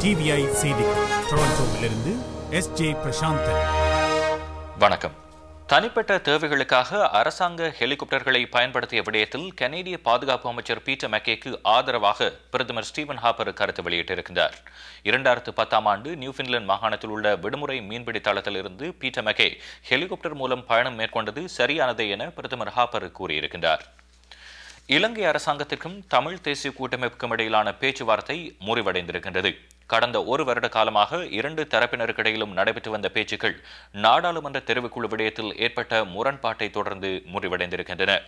TVI செய்திகள் டொரண்டோவிலிருந்து S J. Prasanthan. வணக்கம். தனிப்பட்ட தேவைகளுக்காக அரசாங்க ஹெலிகாப்டர்களை பயன்படுத்திய விடயத்தில் கனேடிய பாதுகாப்பு அமைச்சர் பீட்டர் மெக்கேக்கு ஆதரவாக பிரதமர் ஸ்டீவன் ஹாப்பர் கருத்து வெளியிட்டிருக்கிறார். 2010ஆம் ஆண்டு நியூஃபின்லாந்து மாகாணத்தில் உள்ள விடுமுறை மீன்பிடி தளத்திலிருந்து பீட்டர் மெக்கே ஹெலிகாப்டர் மூலம் பயணம் மேற்கொண்டது சரியானதே என பிரதமர் ஹாப்பர் கூறியிருக்கிறார். இலங்கை அரசாங்கத்திற்கும் தமிழ் தேசிய கூட்டமைப்புக்கும் இடையிலான பேச்சுவார்த்தை முறிவடைந்திருக்கின்றது. கடந்த ஒரு வருட காலமாக இரண்டு தரப்பினருக்கிடையிலும் நடைபெற்று வந்த பேச்சுக்கள் நாடாளுமன்ற தெரிவுக்குழு விடயத்தில் ஏற்பட்ட முரண்பாட்டை தொடர்ந்து முறிவடைந்திருக்கின்றன.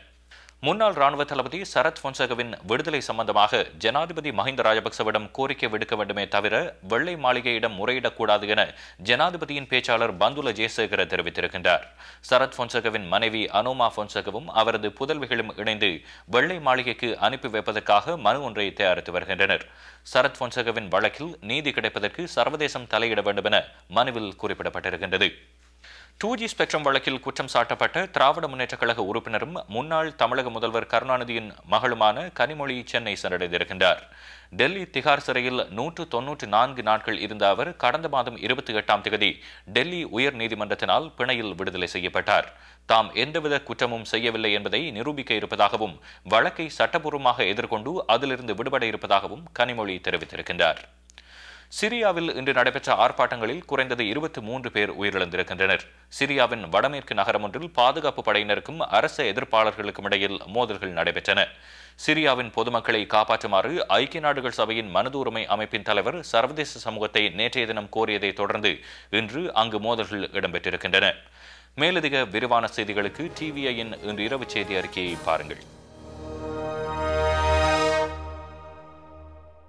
முன்னாள் ராணுவ தளபதி சரத் பொன்சேகாவின் விடுதலை சம்பந்தமாக ஜனாதிபதி மஹிந்த ராஜபக்சவிடம் கோரிக்கை விடுக்க வேண்டுமே தவிர வெள்ளை மாளிகையிடம் முறையிடக்கூடாது என ஜனாதிபதியின் பேச்சாளர் பந்துல ஜெயசேகர தெரிவித்திருக்கின்றார். சரத் பொன்சேகாவின் மனைவி அனோமா பொன்சேகாவும் அவரது புதல்விகளும் இணைந்து வெள்ளை மாளிகைக்கு அனுப்பி வைப்பதற்காக மனு ஒன்றை தயாரித்து வருகின்றனர். சரத் பொன்சேகாவின் வழக்கில் நீதி கிடைப்பதற்கு சர்வதேசம் தலையிட வேண்டும் என மனுவில் குறிப்பிடப்பட்டிருக்கின்றது. 2G ஸ்பெக்ட்ரம் வழக்கில் குற்றம் சாட்டப்பட்ட திராவிட முன்னேற்ற கழக உறுப்பினரும் முன்னாள் தமிழக முதல்வர் கருணாநிதியின் மகளுமான கனிமொழி சென்னை சென்றடைந்திருக்கின்றார். டெல்லி திகார் சிறையில் 194 நாட்கள் இருந்த அவர் கடந்த மாதம் 28ஆம் தேதி டெல்லி உயர் நீதிமன்றத்தினால் பிணையில் விடுதலை செய்யப்பட்டார். தாம் எந்தவித குற்றமும் செய்யவில்லை என்பதை நிரூபிக்க இருப்பதாகவும் வழக்கை சட்டபூர்வமாக எதிர்கொண்டு அதிலிருந்து விடுபட இருப்பதாகவும் கனிமொழி தெரிவித்திருக்கின்றார். சிரியாவில் இன்று நடைபெற்ற ஆர்ப்பாட்டங்களில் குறைந்தது 23 பேர் உயிரிழந்திருக்கின்றனர். சிரியாவின் வடமேற்கு நகரம் ஒன்றில் பாதுகாப்பு படையினருக்கும் அரச எதிர்ப்பாளர்களுக்கும் இடையில் மோதல்கள் நடைபெற்றன. சிரியாவின் பொதுமக்களை காப்பாற்றுமாறு ஐக்கிய நாடுகள் சபையின் மனித உரிமை அமைப்பின் தலைவர் சர்வதேச சமூகத்தை நேற்றைய தினம் கோரியதை தொடர்ந்து இன்று அங்கு மோதல்கள் இடம்பெற்றிருக்கின்றன. மேலதிக விரிவான செய்திகளுக்கு டிவிஐயின் இன்று இரவு செய்தி அறிக்கையை பாருங்கள்.